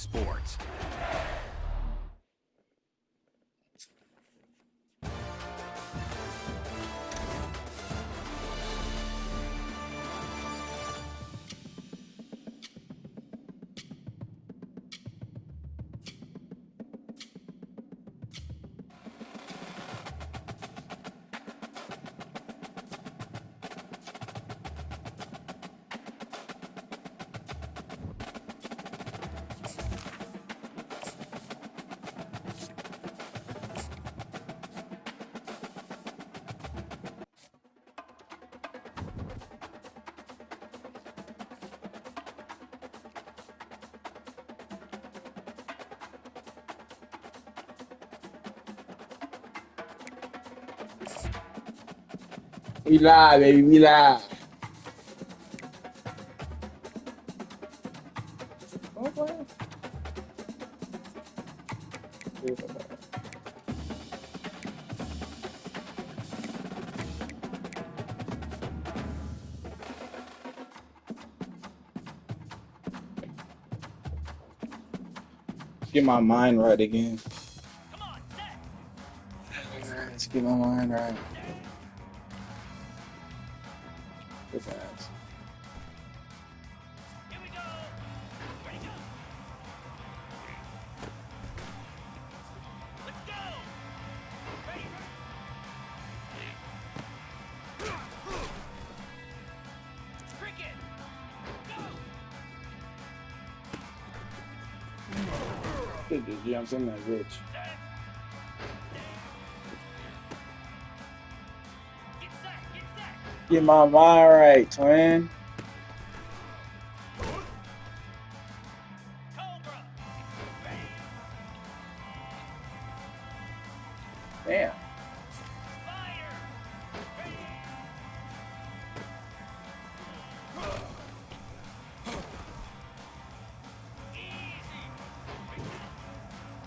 sports. We live, baby. We live. Get my mind right again. Let's get my mind right. Good pass. Here we go. Ready to go. Let's go. Ready. Cricket. Go. Good, dude. I'm saying that rich. Get set. Get set. Get my mind right, twin. Cobra. Damn. Spider.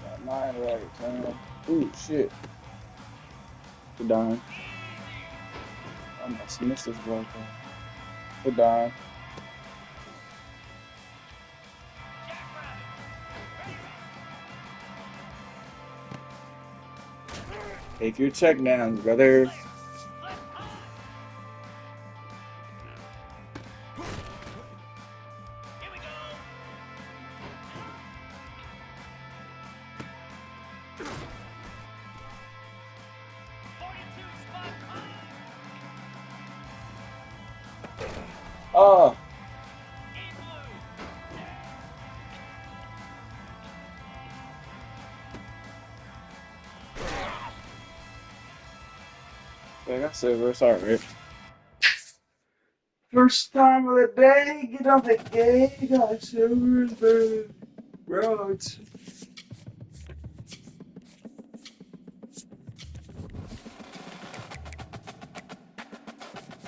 Got mine right, twin. Ooh, shit. Good darn. I must miss this ball. Good darn. Take your check downs, brother. Here we go. Oh. Like I said, we're sorry, Rick. First time of the day, get on the gate, got silvers, baby. Roads.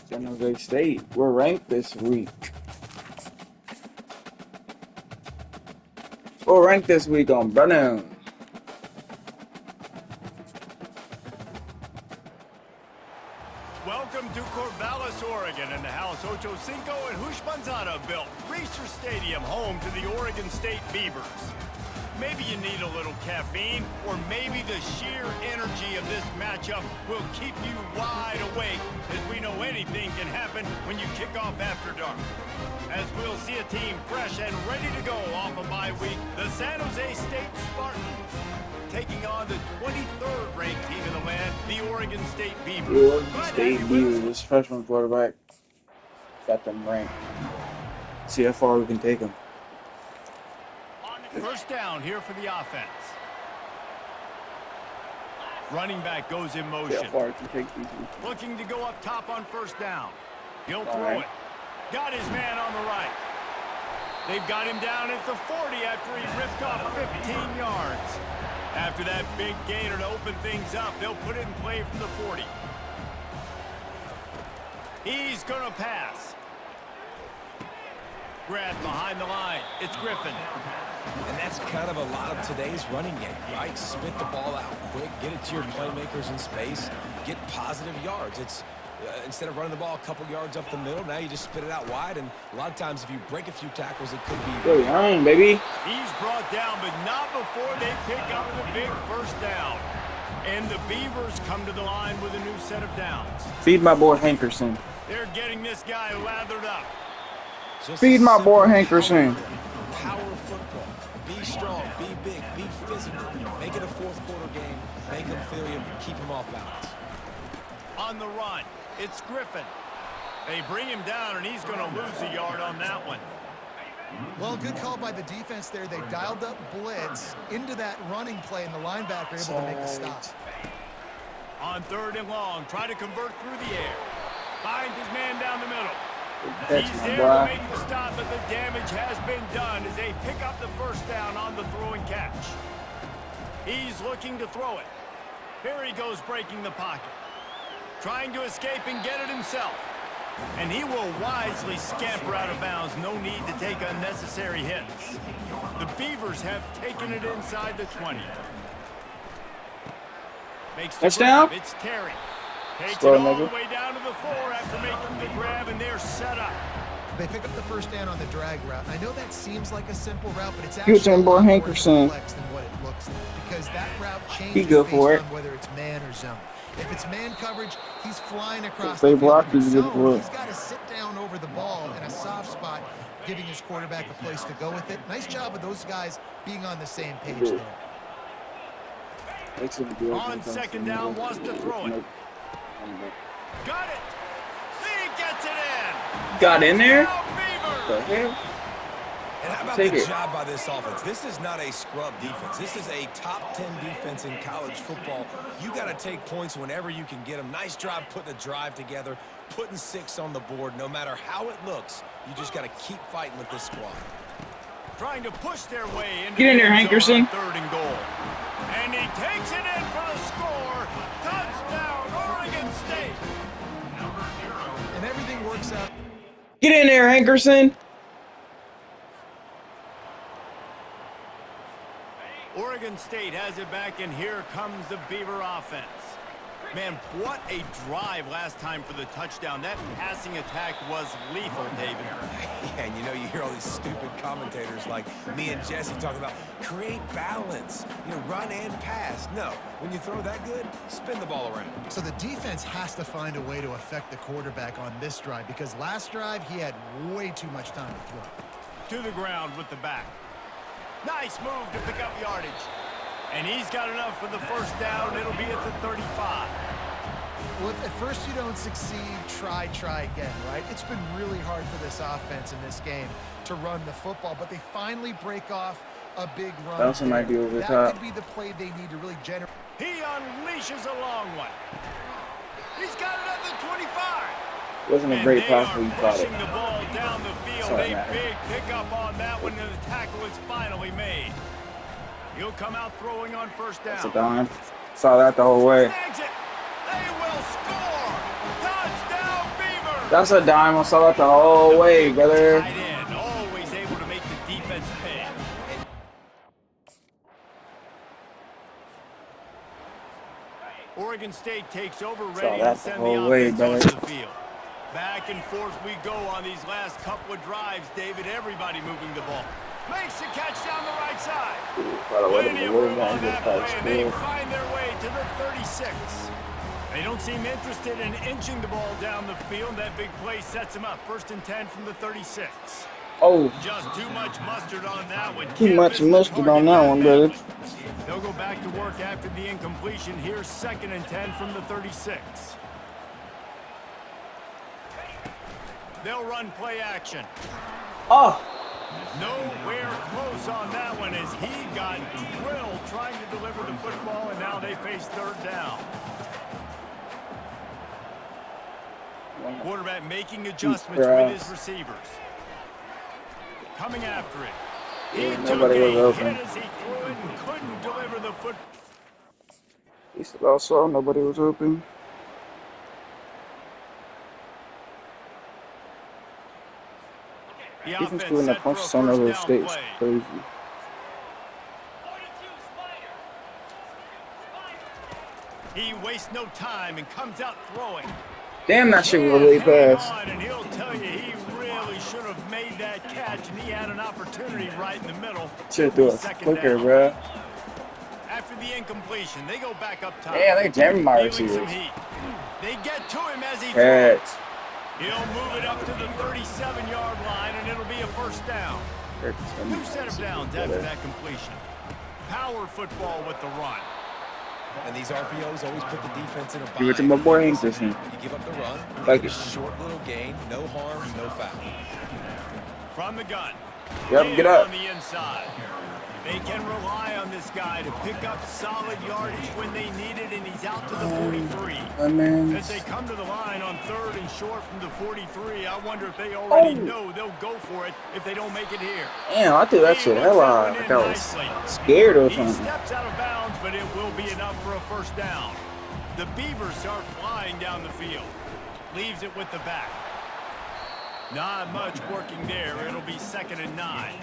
San Jose State, we're ranked this week. We're ranked this week on Brennan. Welcome to Corvallis, Oregon, in the house Ocho Cinco and Hush Manzana built. Research Stadium, home to the Oregon State Beavers. Maybe you need a little caffeine, or maybe the sheer energy of this matchup will keep you wide awake, as we know anything can happen when you kick off after dark. As we'll see a team fresh and ready to go off a bye week, the San Jose State Spartans, taking on the 23rd ranked team in the land, the Oregon State Beavers. The Oregon State Beavers, this freshman quarterback, got them ranked. See how far we can take them. First down here for the offense. Running back goes in motion. See how far we can take these. Looking to go up top on first down. He'll throw it. Got his man on the right. They've got him down at the 40 after he ripped off 15 yards. After that big gainer to open things up, they'll put it in play from the 40. He's going to pass. Grab behind the line. It's Griffin. And that's kind of a lot of today's running game, right? Spit the ball out quick, get it to your playmakers in space, get positive yards. It's Instead of running the ball a couple yards up the middle, now you just spit it out wide. And a lot of times, if you break a few tackles, it could be. Go home, baby. He's brought down, but not before they pick up the big first down. And the Beavers come to the line with a new set of downs. Feed my boy Hankerson. They're getting this guy lathered up. Just Feed a my simple boy Hankerson. Power football. Be strong, be big, be physical. Make it a fourth quarter game. Make them feel you, keep them off balance. On the run, it's Griffin. They bring him down, and he's going to lose a yard on that one. Well, good call by the defense there. They dialed up blitz into that running play, and the linebacker able to make the stop. On 3rd and long, try to convert through the air. Finds his man down the middle. That's He's my there boy. to make the stop, but the damage has been done as they pick up the first down on the throw and catch. He's looking to throw it. Here he goes breaking the pocket. Trying to escape and get it himself. And he will wisely scamper out of bounds. No need to take unnecessary hits. The Beavers have taken it inside the 20. Makes the Touchdown? grab. It's Terry. Takes Slow, it all nigga. the way down to the 4 after making the grab, and they're set up. They pick up the first down on the drag route. I know that seems like a simple route, but it's Give actually it to him, a boy lot more Hankerson. complex than what it looks like, because that route He changes good based for it. on whether it's man or zone. If it's man coverage, he's flying across If they the field. block, If it's he's good zone, for it. he's got to sit down over the ball in a soft spot, giving his quarterback a place to go with it. Nice job of those guys being on the same page Yeah. there. On 2nd down, wants to throw it. Got it. He gets it in. Got in there? Now The Beavers. hell? And how about Take the it. job by this offense? This is not a scrub defense. This is a top 10 defense in college football. You got to take points whenever you can get them. Nice job putting a drive together, putting 6 on the board. No matter how it looks, you just got to keep fighting with this squad. Trying to push their way into Get in the there, end zone Hankerson. on 3rd and goal. And he takes it in for the score. Touchdown, Oregon State. And everything works out. Get in there, Hankerson. Oregon State has it back, and here comes the Beaver offense. Man, what a drive last time for the touchdown. That passing attack was lethal, David. Yeah, and you know, you hear all these stupid commentators like me and Jesse talking about create balance, run and pass. No, when you throw that good, spin the ball around. So the defense has to find a way to affect the quarterback on this drive, because last drive he had way too much time to throw. To the ground with the back. Nice move to pick up yardage. And he's got enough for the first down. It'll be at the 35. Well, if at first you don't succeed, try again, right? It's been really hard for this offense in this game to run the football, but they finally break off a big run. That also might be over the that top. could be the play they need to really generate. He unleashes a long one. He's got it at the 25. Wasn't a And great they pass are when you thought it. pushing the ball down the field. Sorry, A Matt. big pickup on that one, and the tackle is finally made. He'll come out throwing on first down. That's a dime. Saw that the whole way. Snags it. They will score. Touchdown, Beavers. That's a dime. I saw that the whole way, brother. Tight end, always able to make the defense pay. Oregon State takes over, ready to that the send whole the way, offense brother. onto the field. Back and forth we go on these last couple of drives, David. Everybody moving the ball. Makes the catch down the right side. Plenty of room on that play, and they find their way to the 36. They don't seem interested in inching the ball down the field. That big play sets them up. 1st and 10 from the 36. Oh, Just too much mustard on that one. too Can't much miss the mustard on target that one, brother. badly. They'll go back to work after the incompletion. Here's 2nd and 10 from the 36. They'll run play action. oh. Nowhere close on that one as he got drilled trying to deliver the football, and now they face 3rd down. Quarterback making adjustments with his receivers. Coming after it. He Yeah, took nobody was a open. hit as he threw it and couldn't deliver the football. He said also nobody was open. The Defense offense doing the set for a punch San Jose first down State is play. crazy. 42 Spider. He wastes no time and comes out throwing. Damn, that shit was a And late hang pass. on, and he'll tell you he really should have made that catch, and he had an opportunity right in the middle. Should do it Second quicker, down. bro. After the incompletion, they go back up top. Yeah, they jamming my Feeling some receivers. heat. They get to him as he Catch. throws. He'll move it up to the 37-yard line, and it'll be a first down. New set of downs after that completion. Power football with the run. And these RPOs always put the defense in a bind. Give it to my boy Anderson. You give up the run, you Like get a it. short little gain, no harm, no foul. From the gun. Yep, get up. On the inside. They can rely on this guy to pick up solid yardage when they need it, and he's out to the 43. Man. As they come to the line on 3rd and short from the 43, I wonder if they already know they'll go for it if they don't make it here. Damn, I threw that shit hell out. Like I was scared or He something. steps out of bounds, but it will be enough for a first down. The Beavers start flying down the field. Leaves it with the back. Not much working there. It'll be 2nd and 9.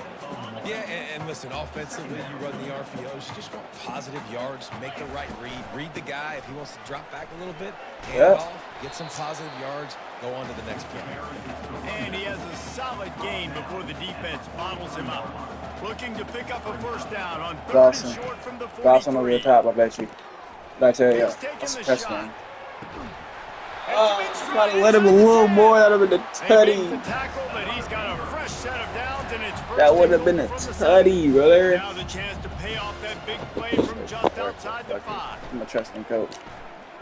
Yeah, and listen, offensively, you run the RPOs, you just want positive yards, make the right read the guy if he wants to drop back a little bit, hand it off, get some positive yards, go on to the next play. And he has a solid gain before the defense bottles him up. Looking to pick up a first down on 3rd and short from the 43. Dawson over the top, I bet you. I tell you, He's taking that's a the touchdown. shot. Oh, gotta let him a little more. That would have been a They tutty. make the tackle, but he's got a fresh set of downs, and it's first That would and have been a goal from the side. tutty, brother. Now the chance to pay off that big play from just outside the 5. I'm a trusting coach.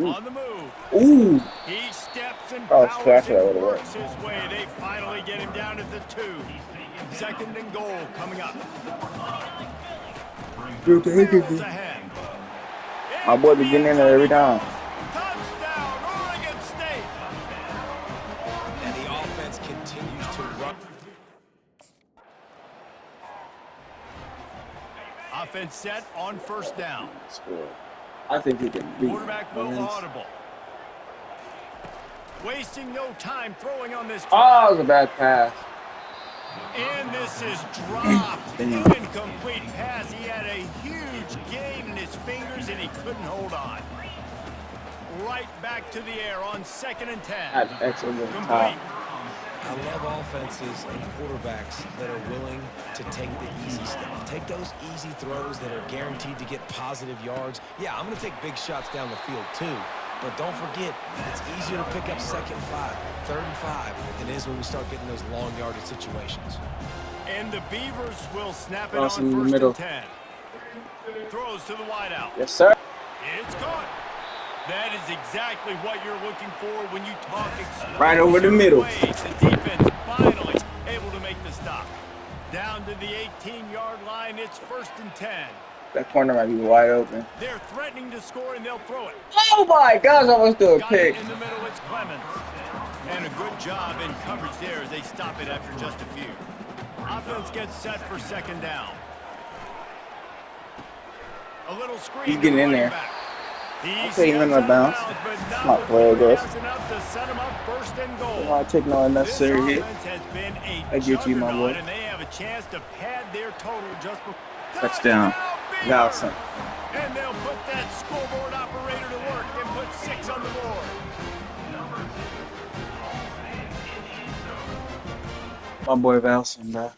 On the move. Ooh. He steps and Oh, powers scratch that and would've works his way. They finally get him down to the 2. 2nd and goal coming up. Barrels ahead. My boy be getting in there every time. Touchdown, Oregon State. And the offense continues to run. Offense set on first down. I think he can beat Quarterback will audible. Wasting no time throwing on this Oh, drive. it was a bad pass. And this is dropped. Damn. Incomplete pass. He had a huge gain in his fingers, and he couldn't hold on. Right back to the air on 2nd and 10. That's excellent. Complete. I love offenses and quarterbacks that are willing to take the easy stuff. Take those easy throws that are guaranteed to get positive yards. Yeah, I'm going to take big shots down the field too. But don't forget, it's easier to pick up 2nd and 5, 3rd and 5 than it is when we start getting those long yardage situations. And the Beavers will snap it Crossing on in the 1st middle. and 10. Throws to the wideout. Yes, sir. It's caught. That is exactly what you're looking for when you talk explosive Right over the middle. plays. The defense finally able to make the stop. Down to the 18-yard line, it's 1st and 10. That corner might be wide open. They're threatening to score, and they'll throw it. Oh my gosh, I almost threw a Got it pick. in the middle, it's Clemens. And a good job in coverage there as they stop it after just a few. Offense gets set for 2nd down. A little screen. He's getting in there. He's take him in the bounce. My player goes. I'm not taking no unnecessary hit. I get you, my boy. And they have a chance to pad their total just before. Touchdown. Dawson. And they'll put that scoreboard operator to work and put 6 on the board. My boy Valson, bro.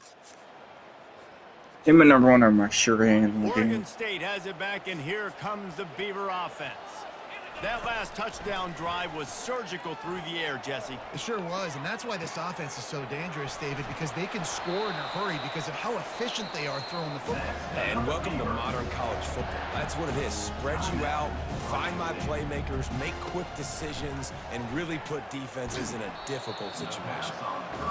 Him and number 1 are my sure hands in the Oregon game. State has it back, and here comes the Beaver offense. That last touchdown drive was surgical through the air, Jesse. It sure was, and that's why this offense is so dangerous, David, because they can score in a hurry because of how efficient they are throwing the football. And welcome to modern college football. That's what it is. Spread you out, find my playmakers, make quick decisions, and really put defenses in a difficult situation.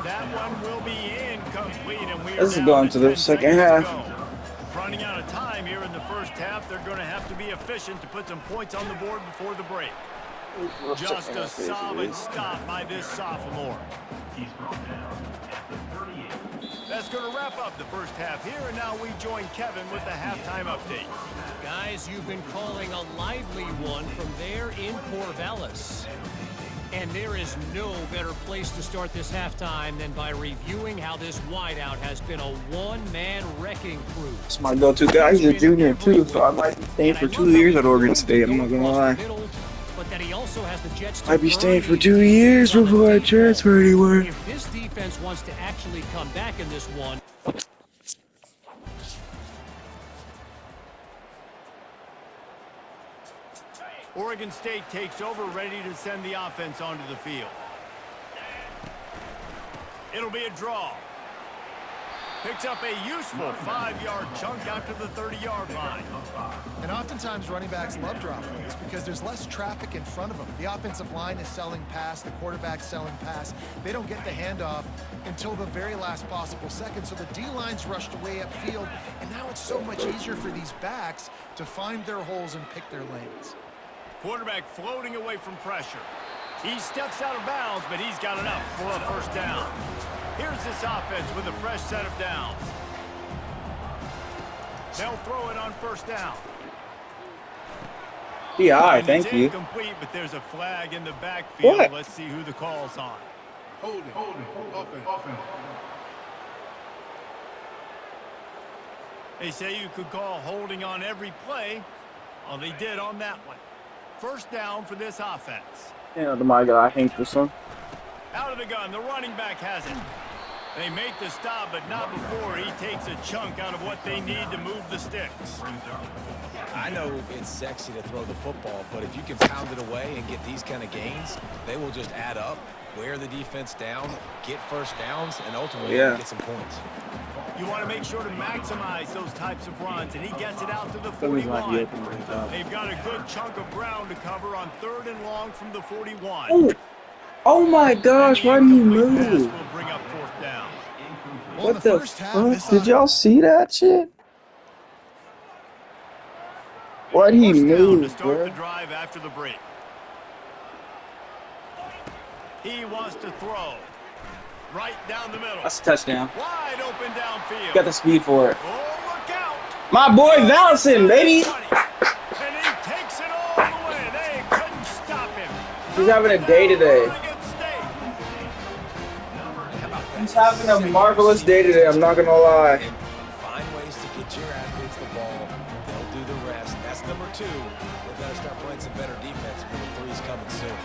That one will be incomplete, and we are This is down going to the 10 second seconds to half. go. Running out of time here in the first half. They're going to have to be efficient to put some points on the board before the break. Just a solid stop by this sophomore. That's going to wrap up the first half here, and now we join Kevin with the halftime update. Guys, you've been calling a lively one from there in Corvallis. And there is no better place to start this halftime than by reviewing how this wideout has been a one-man wrecking crew. It's my go-to guy. He's a junior too, so I might be staying for 2 years at Oregon State. I'm not gonna lie. but that he also has the Jets to I'd be burn staying for these 2 years teams on the before I defense. transfer anywhere. If this defense wants to actually come back in this one, Oregon State takes over, ready to send the offense onto the field. It'll be a draw. Picks up a useful 5-yard chunk after the 30-yard line. And oftentimes running backs love drop plays because there's less traffic in front of them. The offensive line is selling pass, the quarterback's selling pass. They don't get the handoff until the very last possible second, so the D-line's rushed away upfield, and now it's so much easier for these backs to find their holes and pick their lanes. Quarterback floating away from pressure. He steps out of bounds, but he's got enough for a first down. Here's this offense with a fresh set of downs. They'll throw it on first down. Yeah, thank it's you. Incomplete, but there's a flag in the backfield. What? Let's see who the call's on. Holding, offense. They say you could call holding on every play. Well, they did on that one. First down for this offense. Yeah, my God, I hate this one. Out of the gun, the running back has it. They make the stop, but not before he takes a chunk out of what they need to move the sticks. I know it's sexy to throw the football, but if you can pound it away and get these kind of gains, they will just add up, wear the defense down, get first downs, and ultimately get some points. You want to make sure to maximize those types of runs, and he gets it out to the 41. They've got a good chunk of ground to cover on 3rd and long from the 41. Oh, oh my gosh, why did he move? Will bring up 4th down. Well, What the fuck? Did y'all see that shit? Why'd he First down to move, start bro? the drive after the break. He wants to throw. Right down the middle. That's a touchdown. Wide open downfield. Got the speed for it. Oh, look out. My boy bouncing, baby. And he takes it all the way. They couldn't stop him. He's having a day today. He's having a marvelous day today, I'm not gonna lie. Find ways to get your athletes the ball. They'll do the rest. That's number 2. They've got to start playing some better defense when the 3's coming soon.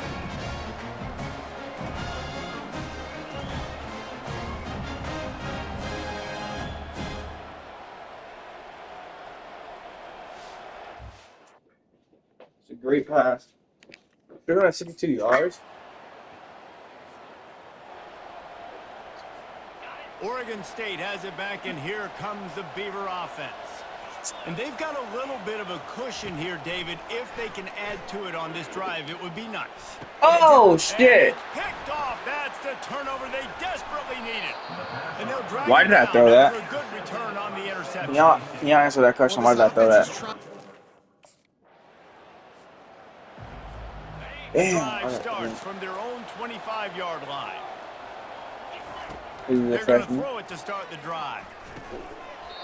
It's a great pass. They're at 62 yards. Oregon State has it back, and here comes the Beaver offense. And they've got a little bit of a cushion here, David. If they can add to it on this drive, it would be nice. Oh, shit. And it's picked off. That's the turnover they desperately needed. And they'll drag Why it did I down throw that? after a good return on the interception. Can y'all answer that question? Why did I throw that? Drive starts from their own 25-yard line. This is a They're going to freshman. throw it to start the drive.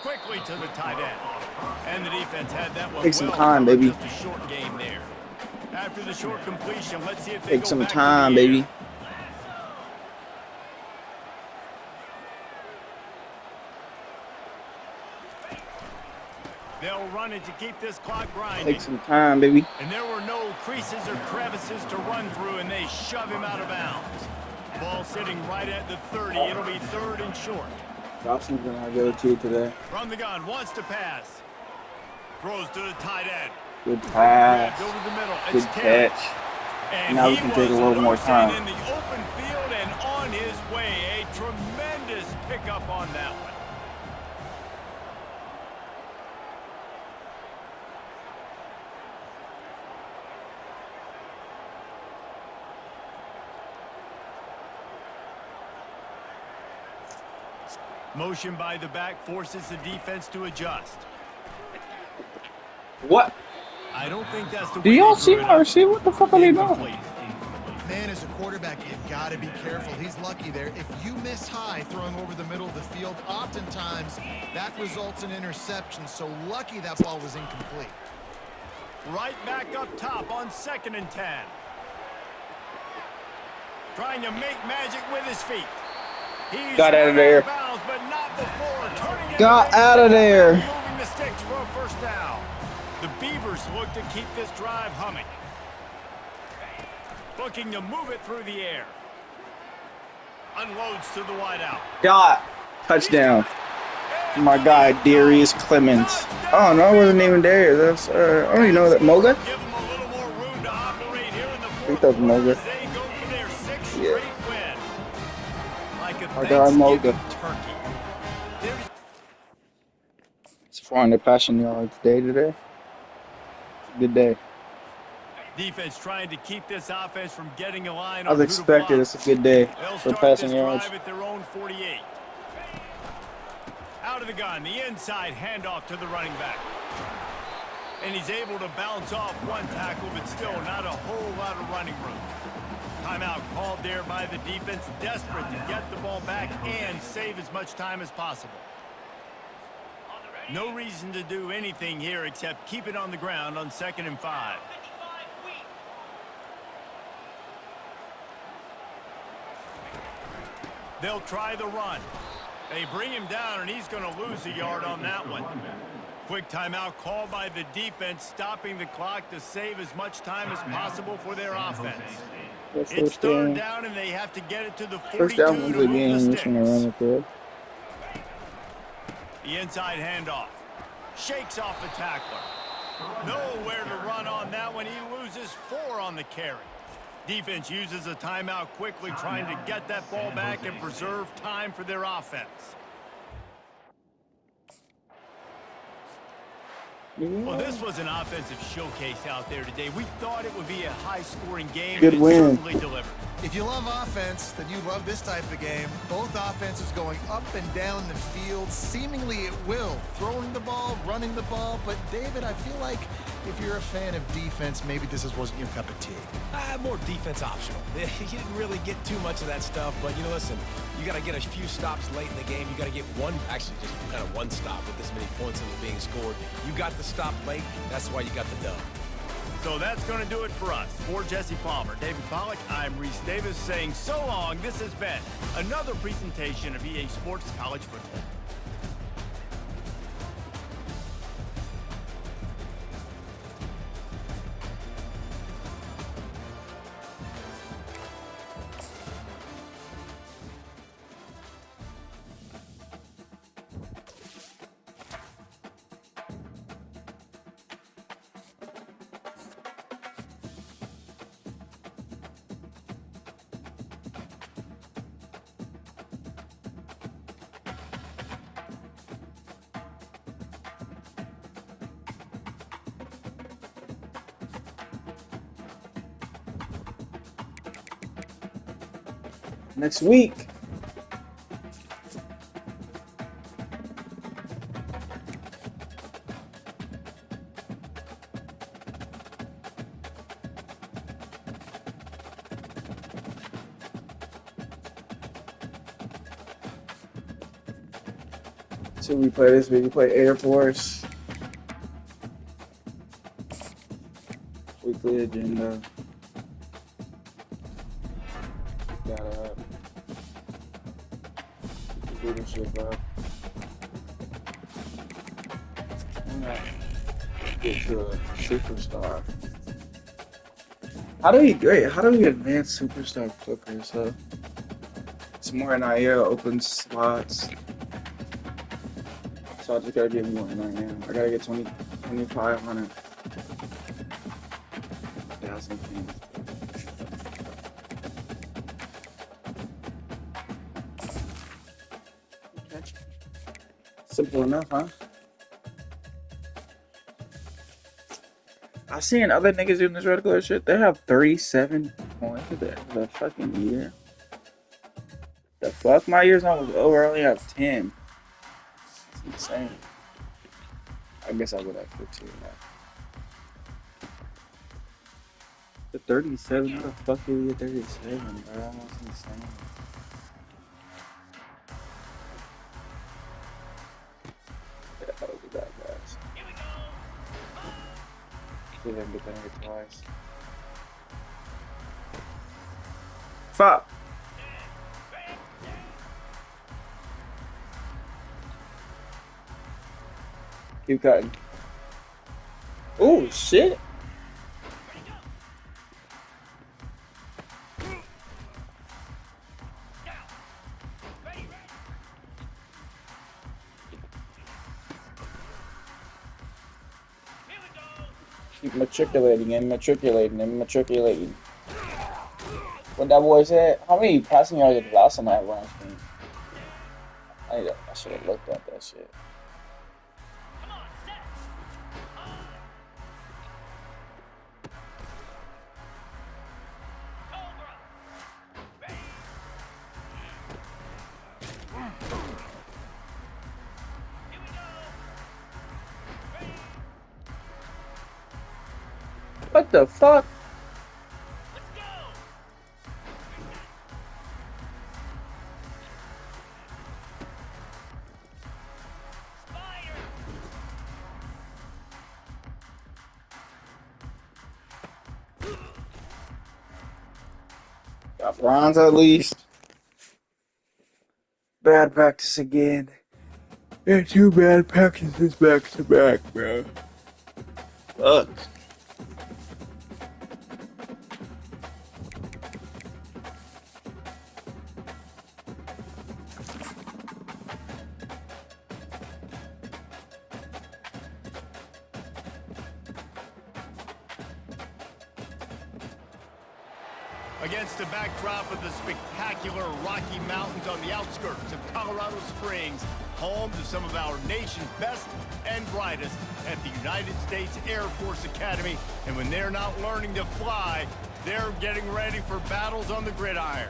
Quickly to the tight end. And the defense had that one. Take some well time, covered, baby. Just a short game there. After the short completion, let's see if they Take go some back to time, the air. baby. They'll run it to keep this clock grinding. Take some time, baby. And there were no creases or crevices to run through, and they shove him out of bounds. Ball sitting right at the 30. It'll be 3rd and short. Dobson's gonna go to today. From the gun, wants to pass. Throws to the tight end. Good pass. Grabbed over the middle. Good It's Taylor. catch. And Now we he can take a was little more loose time. and in the open field and on his way. A tremendous pickup on that one. Motion by the back forces the defense to adjust. What? I don't think that's the way Do y'all they see drew it my up. receiver? What the fuck are they doing? Incomplete. Man, as a quarterback, you've got to be careful. He's lucky there. If you miss high throwing over the middle of the field, oftentimes that results in interception. So lucky that ball was incomplete. Right back up top on 2nd and 10. Trying to make magic with his feet. He's Got out of there. bounds, but not before turning it Got away out of from there. Moving the sticks for a first down. The Beavers look to keep this drive humming. Looking to move it through the air. Unloads to the wideout. Dot. Touchdown. My guy, Darius Clemens. Oh, no, I wasn't even there. That's, I don't even know that. Moga? Give them a little more room to operate here in the fourth That was quarter Moga. as they go for their sixth Yeah. straight win. Like a Our guy, Moga. Thanksgiving turkey. There's It's 400 passing yards day today. It's a good day. defense trying to keep this offense from getting a line As on who to expected, block. it's a good day They'll for start passing this yards. drive at their own 48. Out of the gun, the inside handoff to the running back. And he's able to bounce off one tackle, but still not a whole lot of running room. Timeout called there by the defense, desperate to get the ball back and save as much time as possible. No reason to do anything here except keep it on the ground on 2nd and 5. They'll try the run. They bring him down, and he's going to lose a yard on that one. Quick timeout called by the defense, stopping the clock to save as much time as possible for their offense. It's third down, and they have to get it to the 42 First down was to the move game. the Just gonna run sticks. it through. The inside handoff. Shakes off the tackler. Nowhere to run on that one. He loses 4 on the carry. Defense uses a timeout quickly, trying to get that ball back and preserve time for their offense. Well, this was an offensive showcase out there today. We thought it would be a high-scoring game, Good and it win. certainly delivered. If you love offense, then you love this type of game. Both offenses going up and down the field, seemingly at will. Throwing the ball, running the ball. But, David, I feel like if you're a fan of defense, maybe this wasn't your cup of tea. More defense optional. You didn't really get too much of that stuff, but, you know, listen, you got to get a few stops late in the game. You got to get actually just kind of one stop with this many points that were being scored. You got the stop late. That's why you got the dub. So that's going to do it for us. For Jesse Palmer, David Pollack, I'm Reese Davis saying so long. This has been another presentation of EA Sports College Football. Next week. So we play this week. We play Air Force. Weekly agenda. Gotta leadership up. I'm gonna get to a superstar. How do we advance superstar quicker? So it's more NIL, open slots. So I just gotta get more right now. I gotta get 2,500. Things. Okay. Simple enough, huh? I seen other niggas doing this red color shit. They have 37 points at the end of the fucking year. The fuck? My year's almost over. I only have 10. It's insane. I guess I would have 15 now. The 37? How the fuck did we get 37, bro? That's insane. Yeah, I would do that, guys. Here we go. See if I can get that here twice. Fuck! Keep cutting. Oh, shit! Keep matriculating and matriculating and matriculating. What that boy said? How many passing yards did last time I had last game? I should have looked at that shit. What the fuck? Got bronze at least. Bad practice again. Yeah, 2 bad practices back to back, bro. Fuck. Against the backdrop of the spectacular Rocky Mountains on the outskirts of Colorado Springs, home to some of our nation's best and brightest at the United States Air Force Academy. And when they're not learning to fly, they're getting ready for battles on the gridiron.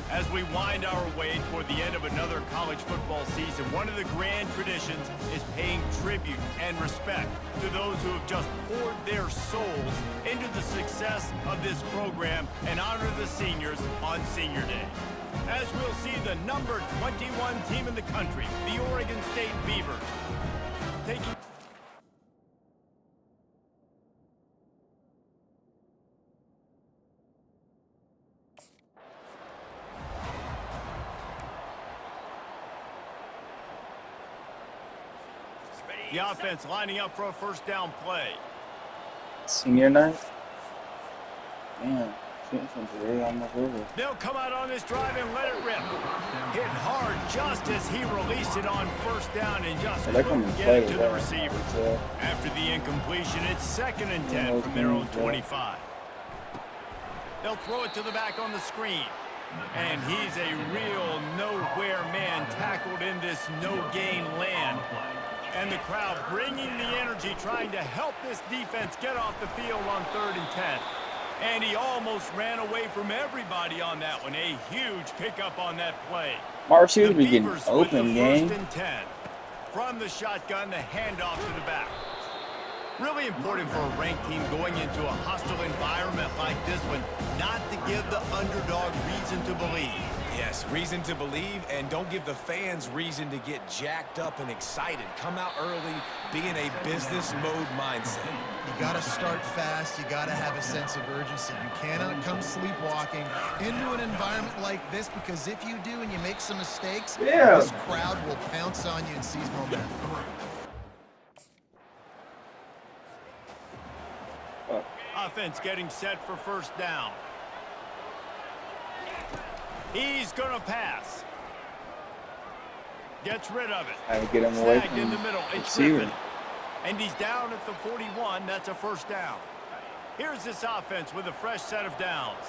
As we wind our way toward the end of another college football season, one of the grand traditions is paying tribute and respect to those who have just poured their souls into the success of this program and honor the seniors on Senior Day. As we'll see the number 21 team in the country, the Oregon State Beavers, taking... The offense lining up for a first down play. Senior night? Man, season's really almost over. They'll come out on this drive and let it rip. Hit hard just as he released it on first down and just couldn't get it to the receiver. After the incompletion, it's 2nd and 10 from their own 25. They'll throw it to the back on the screen. And he's a real nowhere man tackled in this no-gain land. And the crowd bringing the energy, trying to help this defense get off the field on 3rd and 10. And he almost ran away from everybody on that one. A huge pickup on that play. Mark seems to be getting open, gang. 1st and 10. From the shotgun, the handoff to the back. Really important for a ranked team going into a hostile environment like this one, not to give the underdog reason to believe. Yes, reason to believe, and don't give the fans reason to get jacked up and excited. Come out early, be in a business mode mindset. You got to start fast. You got to have a sense of urgency. You cannot come sleepwalking into an environment like this, because if you do and you make some mistakes, this crowd will pounce on you and seize momentum. Offense getting set for first down. He's going to pass. Gets rid of it. I get him away Snagged from in the middle. It's Griffin. And he's down at the 41. That's a first down. Here's this offense with a fresh set of downs.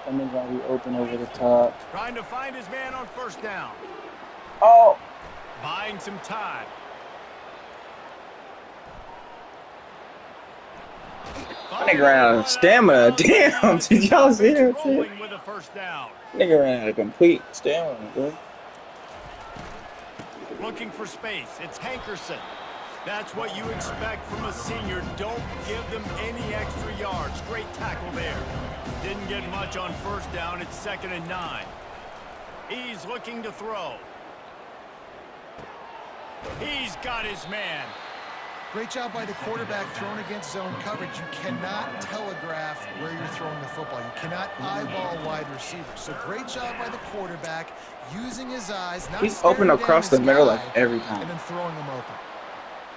Someone's going to be open over the top. Trying to find his man on first down. Oh! Buying some time. Nigga ran out of stamina. Damn, did y'all see that shit? Nigga ran out of complete stamina, bro. Looking for space. It's Hankerson. That's what you expect from a senior. Don't give them any extra yards. Great tackle there. Didn't get much on first down. It's 2nd and 9. He's looking to throw. He's got his man. Great job by the quarterback thrown against zone coverage. You cannot telegraph where you're throwing the football. You cannot eyeball wide receivers. So great job by the quarterback using his eyes. He's open across the middle like every time. And then throwing them open.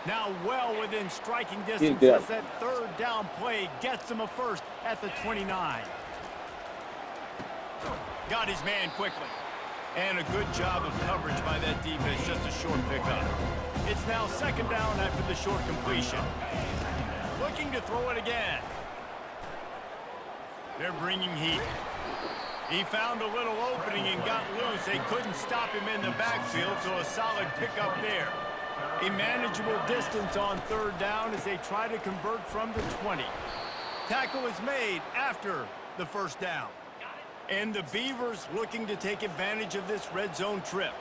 Now well within striking distance as that 3rd down play gets him a first at the 29. Got his man quickly. And a good job of coverage by that defense, just a short pickup. It's now 2nd down after the short completion. looking to throw it again. They're bringing heat. He found a little opening and got loose. They couldn't stop him in the backfield, so a solid pickup there. A manageable distance on third down as they try to convert from the 20. Tackle is made after the first down. And the Beavers looking to take advantage of this red zone trip.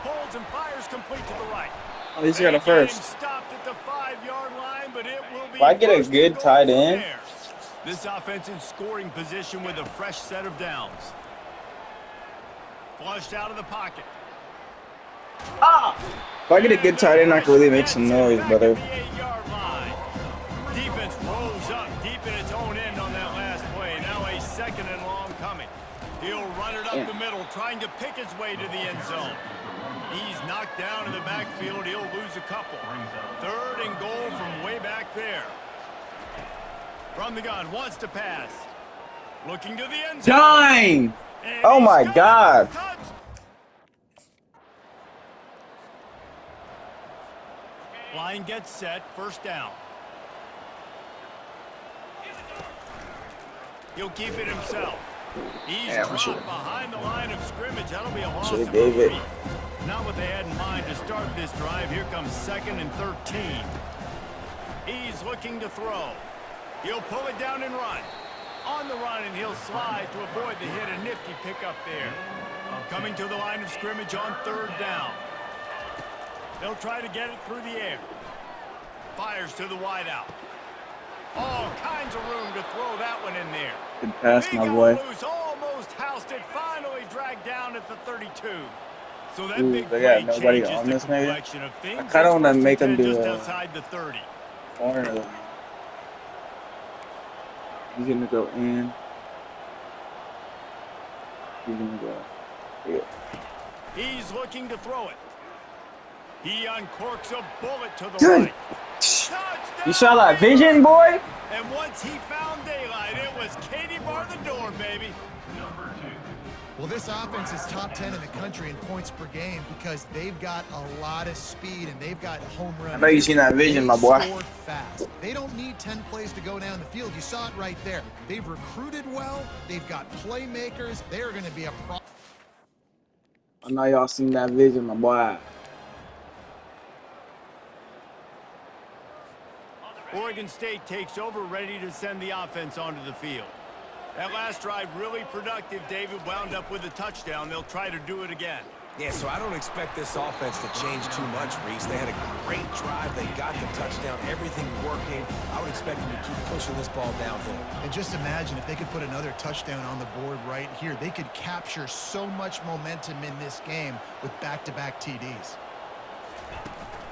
Holds and fires complete to the right. At least you got a first. Stopped at the 5-yard line, but it will be If I get a good tight end. This offense in scoring position with a fresh set of downs. Flushed out of the pocket. If I get a good tight end, I can really make some noise, brother. Defense rolls up deep in its own end on that last play. Now a second and long coming. He'll run it up the middle, trying to pick his way to the end zone. He's knocked down in the backfield. He'll lose a couple. Third and goal from way back there. From the gun, wants to pass. Looking to the end zone. Dime! Oh my God. Line gets set, first down. He'll keep it himself. He's dropped behind the line of scrimmage. That'll be a loss of 3. Not what they had in mind to start this drive. Here comes 2nd and 13. He's looking to throw. He'll pull it down and run. On the run, and he'll slide to avoid the hit. A nifty pickup there. Coming to the line of scrimmage on third down. They'll try to get it through the air. Fires to the wideout. All kinds of room to throw that one in there. Good pass, my boy. Loose, almost housed it. Finally dragged down at the 32. So that Ooh, big they play got nobody changes on the this, maybe. complexion of things. I kind of want to make them do just a outside the 30. corner line. He's gonna go in. He's gonna go. Yeah. He's looking to throw it. He uncorks a bullet to the Good. right. Touchdown! You saw that vision, boy? And once he found daylight, it was Katie bar the door, baby. Well, this offense is top 10 in the country in points per game because they've got a lot of speed and they've got home runs. I know you seen that vision, my boy. They score fast. They don't need 10 plays to go down the field. You saw it right there. They've recruited well. They've got playmakers. They are going to be a problem. I know y'all seen that vision, my boy. Oregon State takes over, ready to send the offense onto the field. That last drive really productive. David wound up with a touchdown. They'll try to do it again. Yeah, so I don't expect this offense to change too much, Reese. They had a great drive. They got the touchdown. Everything working. I would expect them to keep pushing this ball downhill. And just imagine if they could put another touchdown on the board right here. They could capture so much momentum in this game with back-to-back TDs.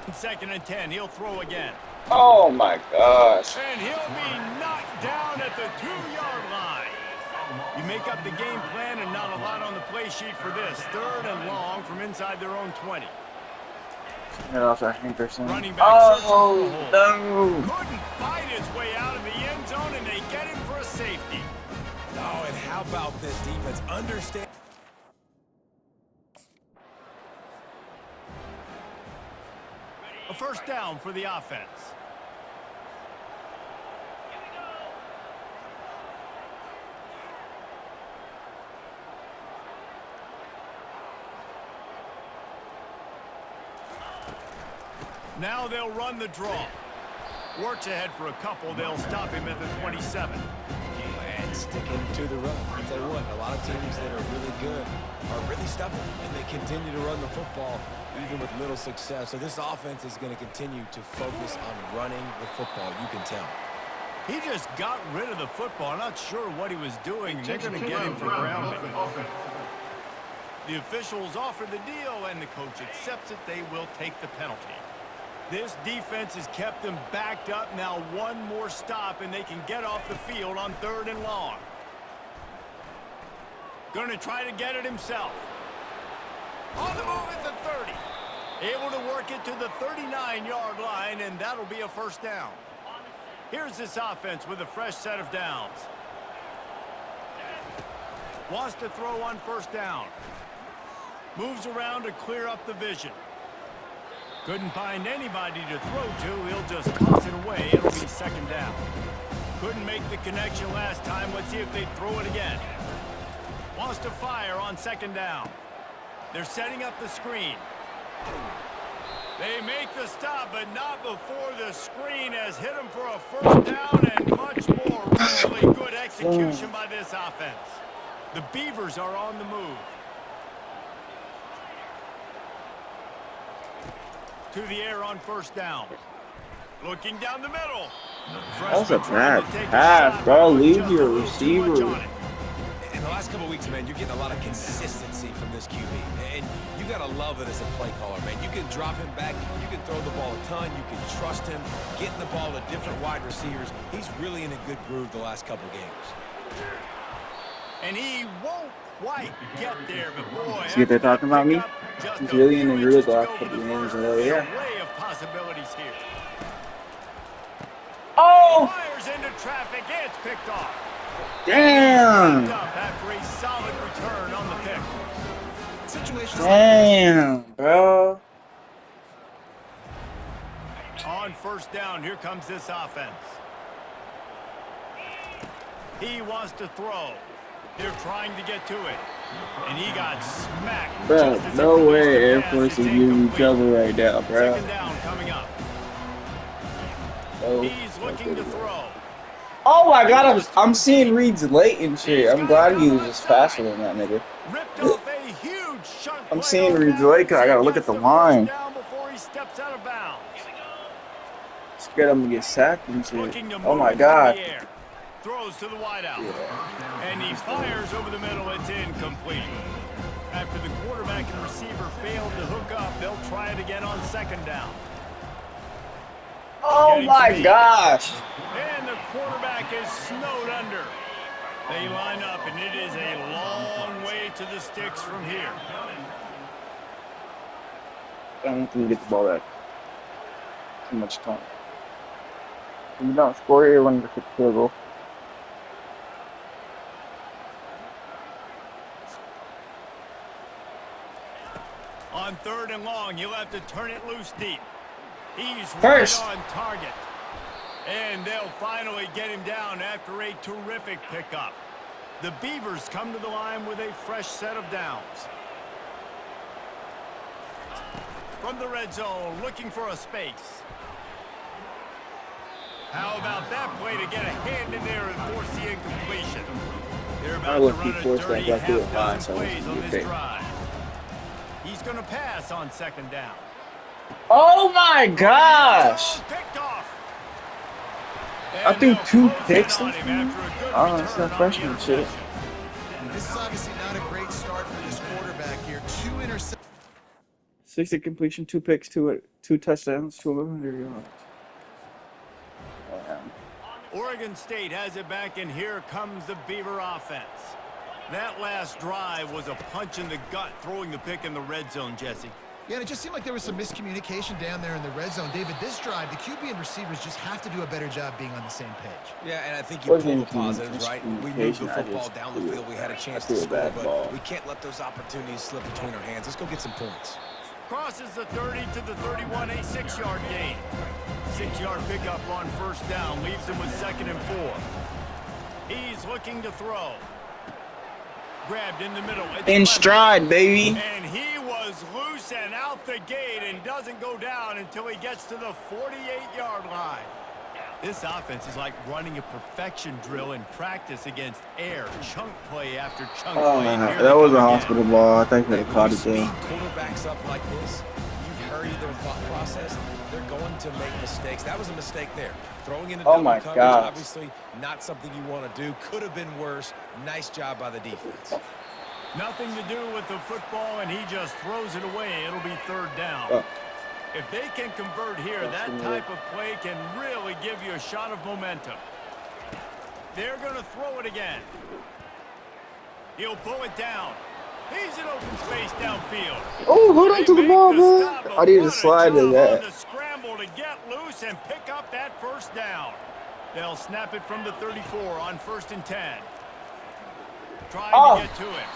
2nd and 10. He'll throw again. Oh my gosh. And he'll be knocked down at the 2-yard line. You make up the game plan and not a lot on the play sheet for this. 3rd and long from inside their own 20. Hit off that Hankerson. Running back Oh, no. couldn't fight his way out of the end zone, and they get him for a safety. Oh, and how about this defense? Understand. A first down for the offense. Now they'll run the draw. Works ahead for a couple. They'll stop him at the 27. And sticking to the run. I tell you what, a lot of teams that are really good are really stubborn, and they continue to run the football even with little success. So this offense is going to continue to focus on running the football. You can tell. He just got rid of the football. I'm not sure what he was doing. They're going to get him for grounding. The officials offer the deal, and the coach accepts it. They will take the penalty. This defense has kept them backed up. Now one more stop, and they can get off the field on 3rd and long. Going to try to get it himself. On the move at the 30. Able to work it to the 39-yard line, and that'll be a first down. Here's this offense with a fresh set of downs. Wants to throw on first down. Moves around to clear up the vision. Couldn't find anybody to throw to. He'll just toss it away. It'll be second down. Couldn't make the connection last time. Let's see if they throw it again. Wants to fire on second down. They're setting up the screen. They make the stop, but not before the screen has hit them for a first down and much more. Really good execution by this offense. The Beavers are on the move. To the air on first down. Looking down the middle. That was a bad pass, bro. Leave your receiver. In the last couple of weeks, man, you're getting a lot of consistency from this QB. And you got to love it as a play caller, man. You can drop him back. You can throw the ball a ton. You can trust him. Getting the ball to different wide receivers. He's really in a good groove the last couple games. And he won't quite get there, but boy, See what they're talking about me? He's really in the groove the last couple of games. Yeah. Array of possibilities here. Oh! Fires into traffic. It's picked off. Damn! Up after a solid return on the pick. Situations Damn, bro. On first down, here comes this offense. He wants to throw. They're trying to get to it. And he got smacked. Bro, no way Air Force is using each other right now, bro. Second down coming up. Oh, He's looking to throw. oh my god, I'm seeing reads late and shit. I'm glad he was just faster than that nigga. Ripped off a huge chunk. I'm seeing reads late because I gotta look at the line. Down before he steps out of bounds. Scared I'm gonna get sacked and shit. Looking to Oh move my it in god. the air. Throws to the wideout. And he fires over the middle. It's incomplete. After the quarterback and receiver failed to hook up, they'll try it again on second down. Oh my gosh. And the quarterback is snowed under. They line up, and it is a long way to the sticks from here. I don't think we get the ball back. Too much time. You don't score here when you kick the field goal. On third and long, you'll have to turn it loose deep. He's First. right on target. And they'll finally get him down after a terrific pickup. The Beavers come to the line with a fresh set of downs. From the red zone, looking for a space. How about that play to get a hand in there and force the incompletion? They're about to run a dirty half dozen plays on this drive. He's going to pass on second down. Oh my gosh! I threw 2 picks. Oh, that's that freshman shit. This is obviously not a great start for this quarterback here. 2 interceptions. 60 completion, 2 picks, 2 touchdowns, 200 yards. Oregon State has it back, and here comes the Beaver offense. That last drive was a punch in the gut, throwing the pick in the red zone, Jesse. Yeah, and it just seemed like there was some miscommunication down there in the red zone. David, this drive, the QB and receivers just have to do a better job being on the same page. Yeah, and I think you pull the positives, right? We moved the football down the field. We had a chance to score, but we can't let those opportunities slip between our hands. Let's go get some points. Crosses the 30 to the 31, a 6-yard gain. 6-yard pickup on first down, leaves him with 2nd and 4. He's looking to throw. Grabbed in the middle. In stride, baby. And he was loose and out the gate and doesn't go down until he gets to the 48-yard line. This offense is like running a perfection drill in practice against air. Chunk play after chunk Oh, play. man, that was a hospital ball. I think they caught it there. Quarterbacks up like this, you hurry their thought process, they're going to make mistakes. That was a mistake there. Throwing in a double coverage, gosh. obviously not something you want to do. Could have been worse. Nice job by the defense. Nothing to do with the football, and he just throws it away. It'll be 3rd down. Oh. If they can convert here, that type of play can really give you a shot of momentum. They're going to throw it again. He'll pull it down. He's in open space downfield. Oh, hold on to the ball, man. I need to slide to that. To scramble to get loose and pick up that first down. They'll snap it from the 34 on 1st and 10. trying Oh. to get to him.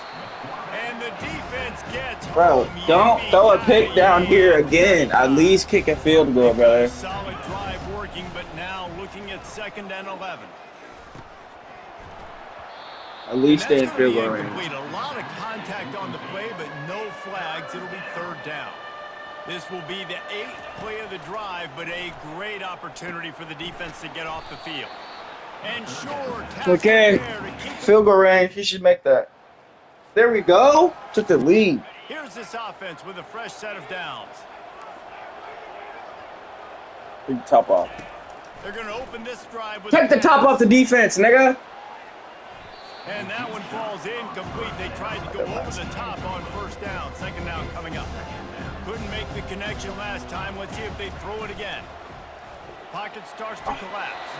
And the defense gets Bro, home. don't throw a pick down here again. At least kick a field goal, brother. Solid drive working, but now looking at 2nd and 11. At least stay in That's field gonna goal be range. incomplete. A lot of contact on the play, but no flags. It'll be 3rd down. This will be the 8th play of the drive, but a great opportunity for the defense to get off the field. And sure, Okay, there to keep it. field goal range. He should make that. There we go. Took the lead. Here's this offense with a fresh set of downs. Take the top off. They're going to open this drive with Take the top off the defense, nigga. And that one falls incomplete. They tried to go over the top on 1st down. 2nd down coming up. Couldn't make the connection last time. Let's see if they throw it again. Pocket starts to collapse.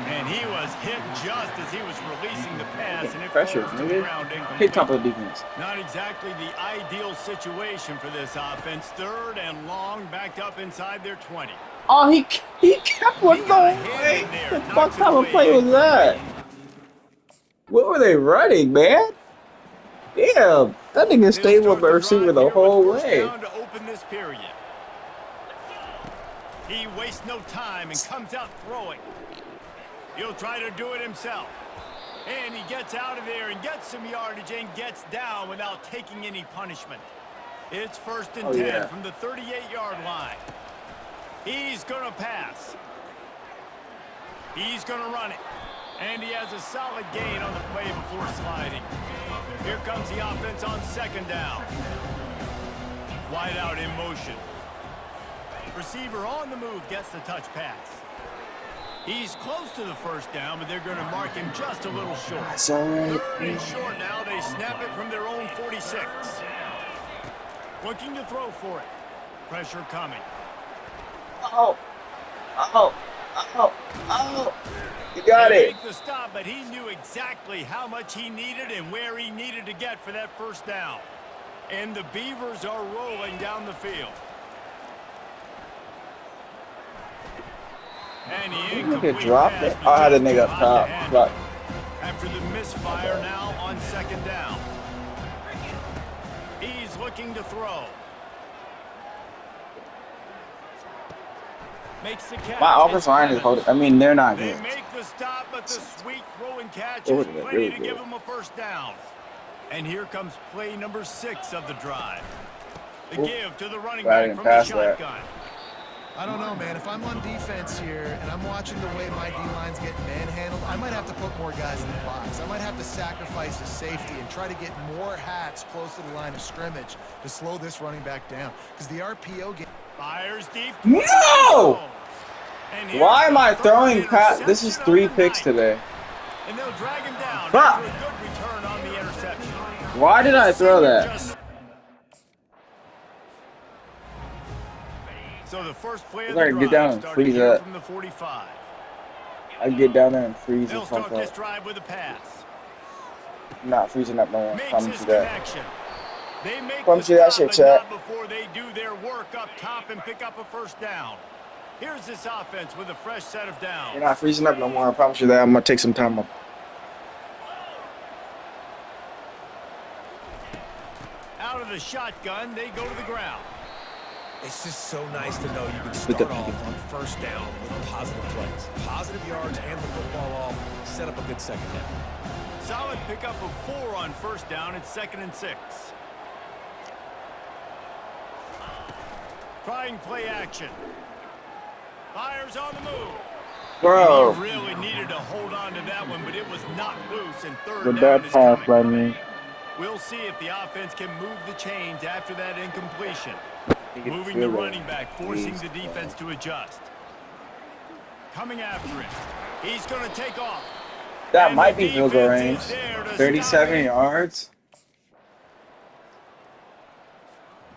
And he was hit just as he was releasing the pass, and it Pressure, falls to the nigga. ground incomplete. Take top of the defense. Not exactly the ideal situation for this offense. 3rd and long, backed up inside their 20. Oh, he kept one going. What the fuck type of play was that? What were they running, man? Damn, that nigga stayed with the receiver the whole way. Down to open this period. He wastes no time and comes out throwing. He'll try to do it himself. And he gets out of there and gets some yardage and gets down without taking any punishment. It's 1st and 10 from the 38-yard line. He's going to pass. He's going to run it. And he has a solid gain on the play before sliding. Here comes the offense on 2nd down. Wide out in motion. Receiver on the move gets the touch pass. He's close to the 1st down, but they're going to mark him just a little short. That's all right. 3rd and short now. They snap it from their own 46. Looking to throw for it. Pressure coming. Oh, oh, oh, oh. You got They it. make the stop, but he knew exactly how much he needed and where he needed to get for that 1st down. And the Beavers are rolling down the field. And he incomplete dropped pass, it. but I had a just nigga too up hot to top. handle. But After the misfire now on 2nd down. He's looking to throw. Makes the catch. my offensive line is holding. I mean, they're not They good. make the stop, but the sweet throw and catch They is were plenty really to good. give him a 1st down. And here comes play number 6 of the drive. The Oop. give to the running Glad I back didn't from the pass that. shotgun. I don't know, man. If I'm on defense here and I'm watching the way my D-line's getting manhandled, I might have to put more guys in the box. I might have to sacrifice the safety and try to get more hats close to the line of scrimmage to slow this running back down. Because the RPO game... Fires deep. No! And here's Why am the I third throwing pass? This is interception 3 of the picks night. today. And they'll drag him down Fuck. after a good return on the interception. Why did I throw that? Just- So the first play of I gotta the get drive down and started freeze here up. from the 45. I get down there and freeze the They'll fuck start this up. drive with a pass. I'm not freezing up no more. Makes Promise his you that. connection. They make Promise the you that stop, shit, but chat. not before they do their work up top and pick up a 1st down. Here's this offense with a fresh set of downs. You're not freezing up no more. I promise you that. I'm gonna take some time off. Out of the shotgun, they go to the ground. It's just so nice to know you can Look start at off me. on 1st down with positive plays. Positive yards, hand the football off, set up a good 2nd down. Solid pickup of 4 on 1st down. It's 2nd and 6. Trying play action. Fires on the move. Bro, He really needed to hold on to that one, but it was not loose, and 3rd the down bad is pass coming. by me. We'll see if the offense can move the chains after that incompletion. You can Moving feel the it. running back, forcing Jeez, the defense to adjust. Coming after him. He's going to take off. That And might the be field goal range. defense is there to stop 37 it. yards.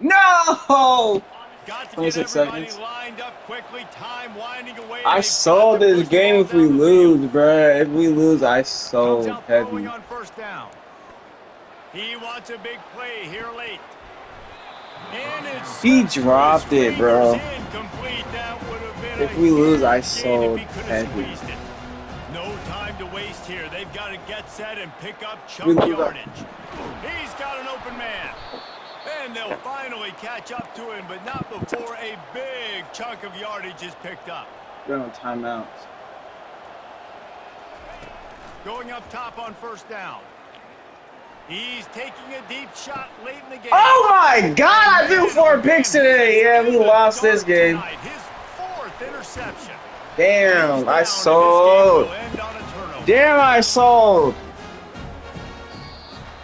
No! Got to 26 get everybody seconds. lined up quickly. Time winding away. I They've sold got to this push the game ball if we down the lose, field. bruh. If we lose, I Comes sold out throwing heavy. on 1st down. He wants a big play here late. And it's He dropped it, bro. incomplete. That would have been If a we lose, I huge gain sold if he could have heavy. squeezed it. No time time to waste here. They've got to get set and pick up We chunk lose that. yardage. He's got an open man. And they'll finally catch up to him, but not before a big chunk of yardage is picked up. They're on timeouts. Going up top on first down. He's taking a deep shot late in the game. Oh my God! I threw 4 picks today. Yeah, we lost this game. His 4th interception. Damn, I sold. Damn, I sold.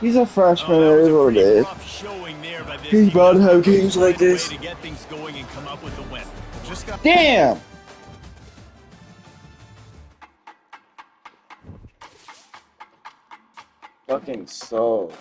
He's a freshman. It is what it is. He's about to have games like this. Damn. Fucking sold.